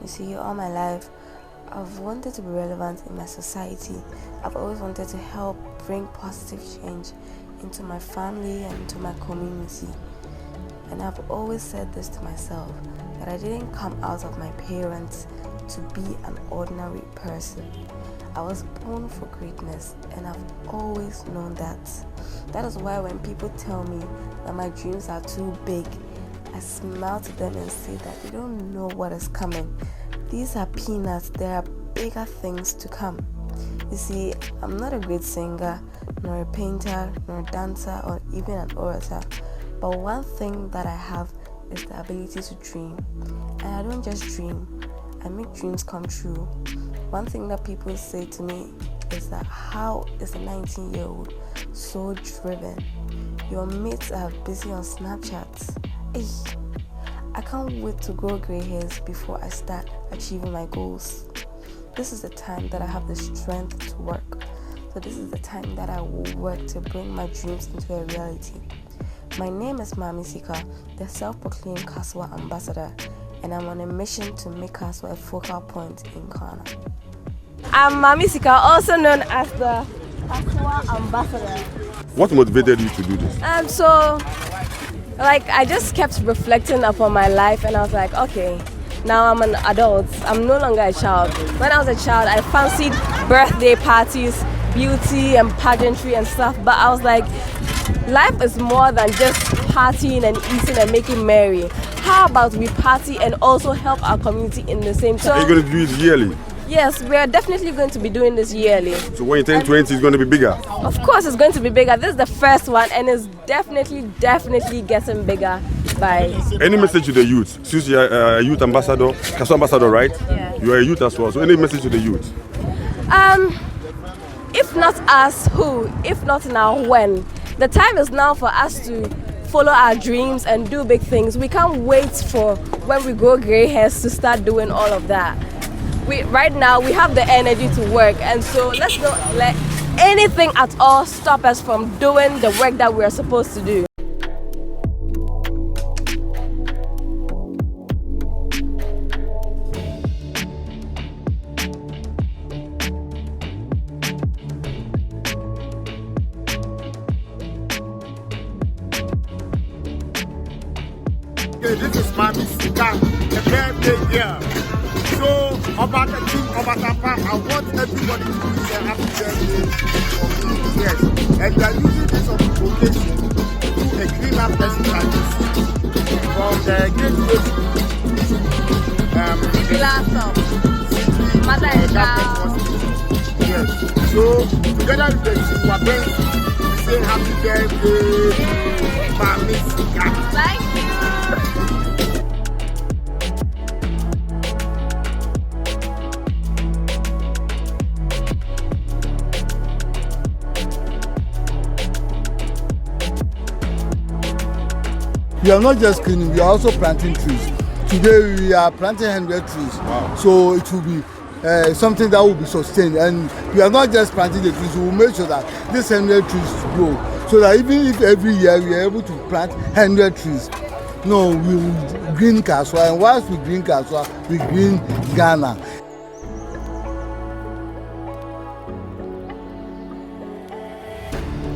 You see, all my life, I've wanted to be relevant in my society. I've always wanted to help bring positive change into my family and into my community. And I've always said this to myself, that I didn't come out of my parents to be an ordinary person. I was born for greatness, and I've always known that. That is why when people tell me that my dreams are too big, I smile to them and say that they don't know what is coming. These are peanuts. There are bigger things to come. You see, I'm not a great singer, nor a painter, nor a dancer, or even an orator. But one thing that I have is the ability to dream. And I don't just dream, I make dreams come true. One thing that people say to me is that, how is a 19-year-old so driven? Your mates are busy on Snapchat. I can't wait to grow grey hairs before I start achieving my goals. This is the time that I have the strength to work. So this is the time that I will work to bring my dreams into a reality. My name is Mami Sika, the self-proclaimed Kasoa ambassador, and I'm on a mission to make Kasoa a focal point in Ghana. I'm Mami Sika, also known as the Kasoa ambassador. What motivated you to do this? I just kept reflecting upon my life, and I was like, okay, now I'm an adult. I'm no longer a child. When I was a child, I fancied birthday parties, beauty and pageantry and stuff, but I was like, life is more than just partying and eating and making merry. How about we party and also help our community in the same time? Are you going to do it yearly? Yes, we are definitely going to be doing this yearly. So when you turn 20, it's going to be bigger? Of course it's going to be bigger. This is the first one, and it's definitely getting bigger by... Any message to the youth? Since you are a youth ambassador, Kasoa ambassador, right? Yeah. You are a youth as well. So any message to the youth? If not us, who? If not now, when? The time is now for us to follow our dreams and do big things. We can't wait for when we grow grey hairs to start doing all of that. Right now we have the energy to work, and so let's not let anything at all stop us from doing the work that we are supposed to do. This is Mami Sika, a birthday year. So, about the team, about the farm, I want everybody to wish a happy birthday for me. Yes. And they are using this occasion to do a clean-up exercise from the gateway to Mother and child. Yes. So, together with the team, we say happy birthday, Mami Sika. Thank you. We are not just cleaning, we are also planting trees. Today we are planting 100 trees. Wow. So it will be something that will be sustained. And we are not just planting the trees, we will make sure that this 100 trees grow. So that even if every year we are able to plant 100 trees, no, we will green Kasoa. And once we green Kasoa, we green Ghana.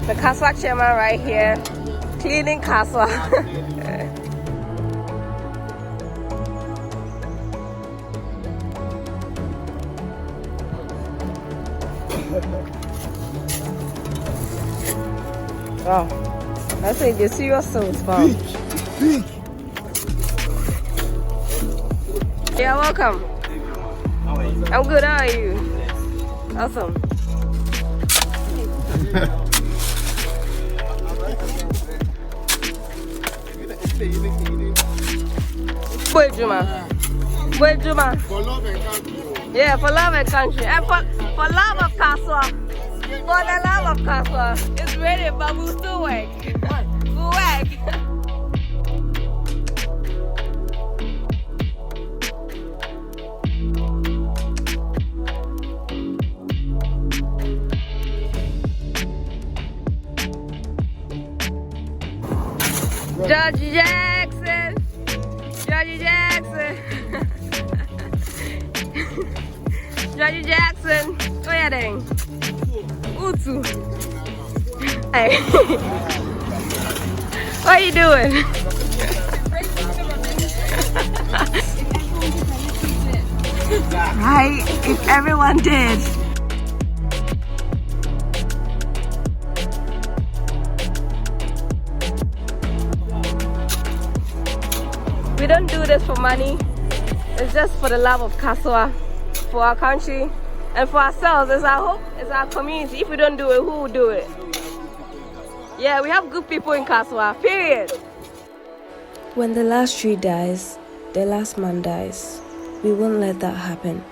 The Kasoa chairman right here, cleaning Kasoa. Wow, that's a serious sounds, wow. Big. You're welcome. How are you? I'm good, how are you? Awesome. Boy Juma. For love and country. Yeah, for love and country. And for love of Kasoa. For the love of Kasoa. It's ready, but we'll still work. We'll work. Georgie Jackson. George Jackson. Oh yeah, dang. Utu. Hey. What are you doing? Right, if everyone did. We don't do this for money. It's just for the love of Kasoa, for our country, and for ourselves. It's our hope, it's our community. If we don't do it, who will do it? Yeah, we have good people in Kasoa, period. When the last tree dies, the last man dies. We won't let that happen.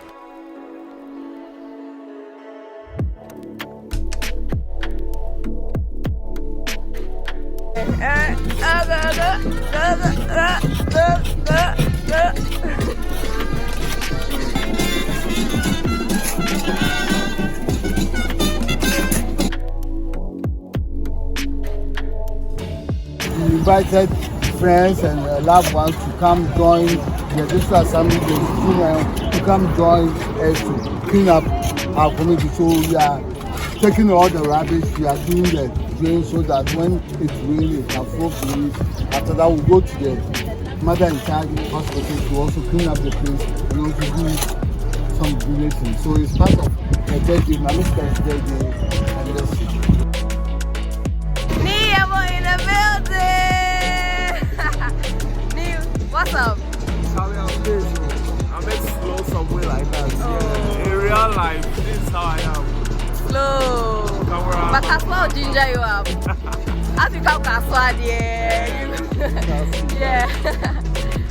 We invited friends and loved ones to come join the district assembly to come join us to clean up our community. So we are taking all the rubbish, we are doing the drain so that when it rains, it can flow through it. After that, we'll go to the mother in charge hospital to also clean up the place and also do some donation. So it's part of the birthday, my Mr. birthday anniversary. In the building! Neil, what's up? Sorry, I'm meant to slow somewhere like that. Yeah. In real life, this is how I am. Slow. But Kasoa will ginger you up. As you come Kasoa, yeah. Yeah.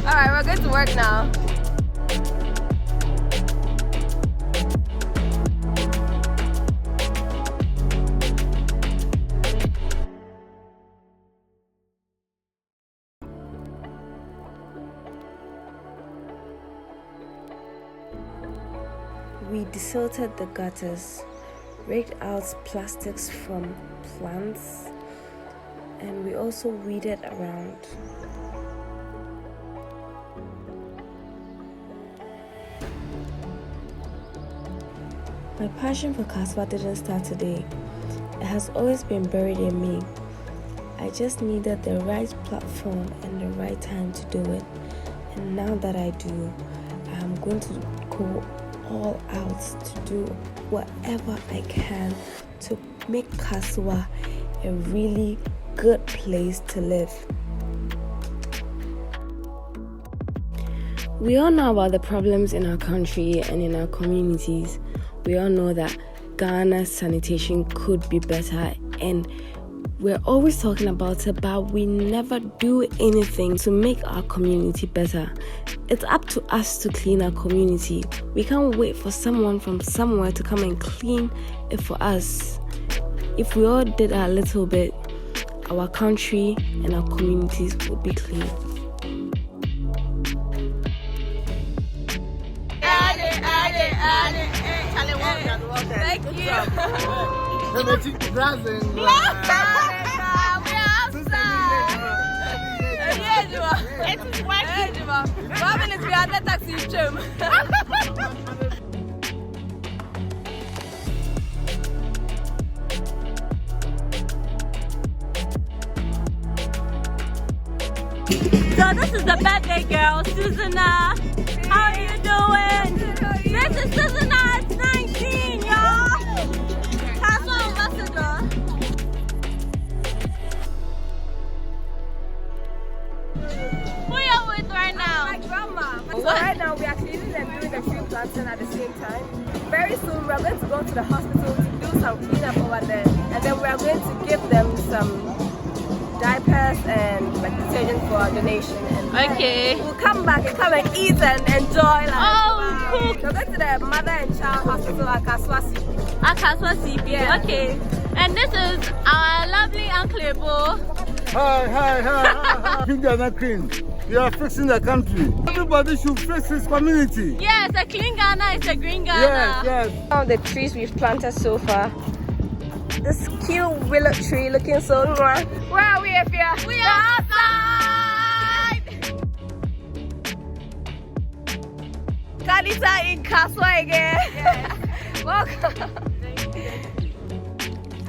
Alright, we're going to work now. We desilted the gutters, raked out plastics from plants, and we also weeded around. My passion for Kasoa didn't start today. It has always been buried in me. I just needed the right platform and the right time to do it. And now that I do, I am going to go all out to do whatever I can to make Kasoa a really good place to live. We all know about the problems in our country and in our communities. We all know that Ghana's sanitation could be better, and we're always talking about it, but we never do anything to make our community better. It's up to us to clean our community. We can't wait for someone from somewhere to come and clean it for us. If we all did a little bit, our country and our communities would be clean. Thank you. It is working. 1 minute we are the taxi trim. So this is the birthday girl, Susanna. How are you doing? This is Susanna, 19, y'all. Kasoa ambassador. Who are you with right now? My grandma. So right now we are cleaning and doing the tree planting at the same time. Very soon we are going to go to the hospital to do some cleanup over there, and then we are going to give them some diapers and like detergent for our donation. And Okay. we'll come back and come and eat and enjoy. Like, Oh, cool. We're going to the mother and child hospital at Kasoa. Kasoa CP. Yeah. Okay. And this is our lovely Uncle Ebo. Hi. Think they are not clean. You are fixing the country. Everybody should fix his community. Yes, a clean Ghana is a green Ghana. Yes. All the trees we've planted so far. This cute willow tree looking so nice. Where are we, Efia? We are outside! Anita in Kasoa again. Welcome.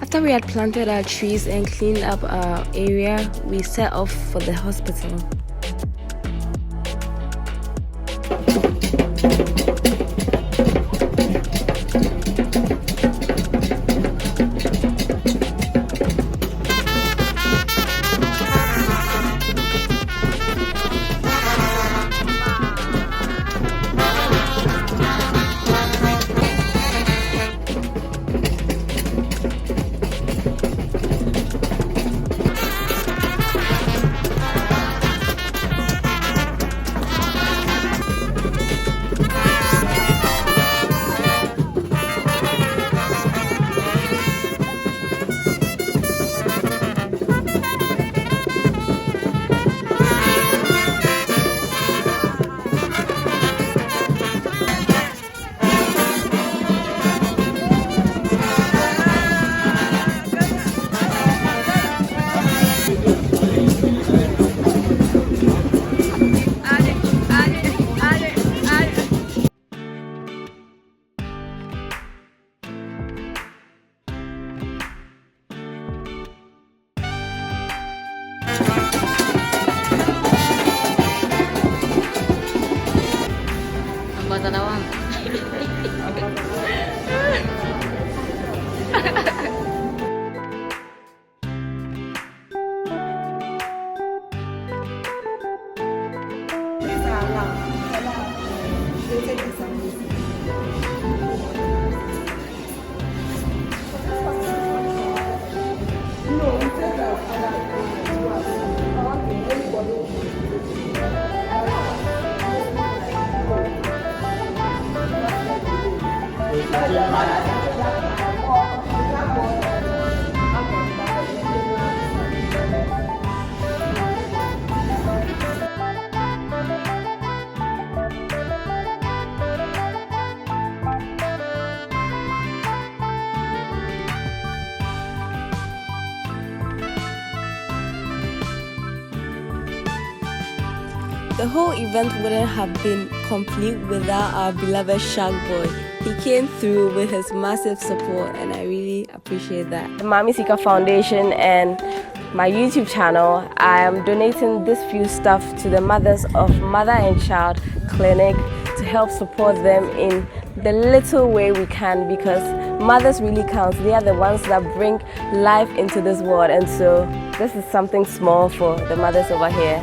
After we had planted our trees and cleaned up our area, we set off for the hospital. The whole event wouldn't have been complete without our beloved Shark Boy. He came through with his massive support and I really appreciate that. The Mami Sika Foundation and my YouTube channel, I am donating this few stuff to the mothers of Mother and Child Clinic to help support them in the little way we can, because mothers really count. They are the ones that bring life into this world, and so this is something small for the mothers over here.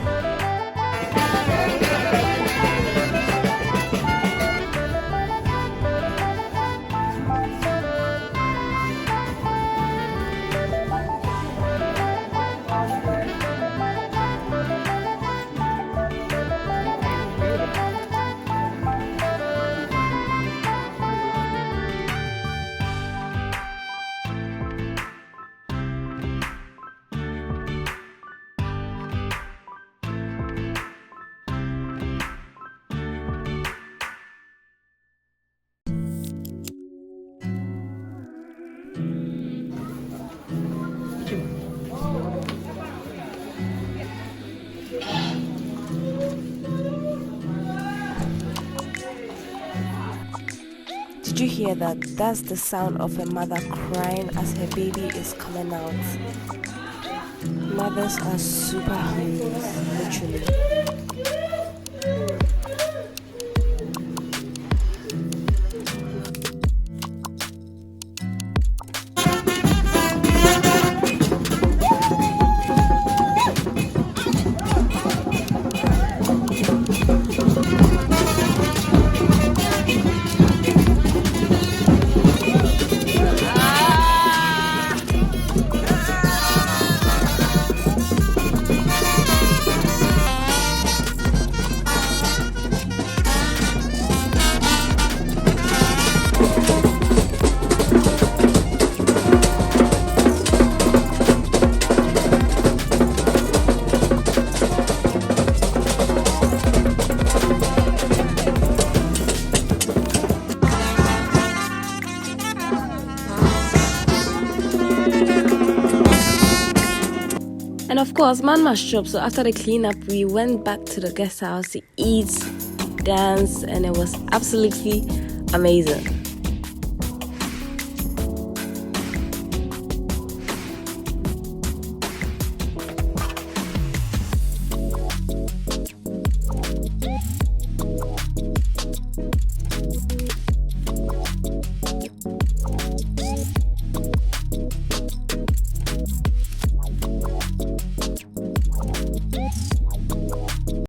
Did you hear that? That's the sound of a mother crying as her baby is coming out. Mothers are superheroes, literally. And of course, man must shop. So after the cleanup, we went back to the guest house to eat danced, and it was absolutely amazing.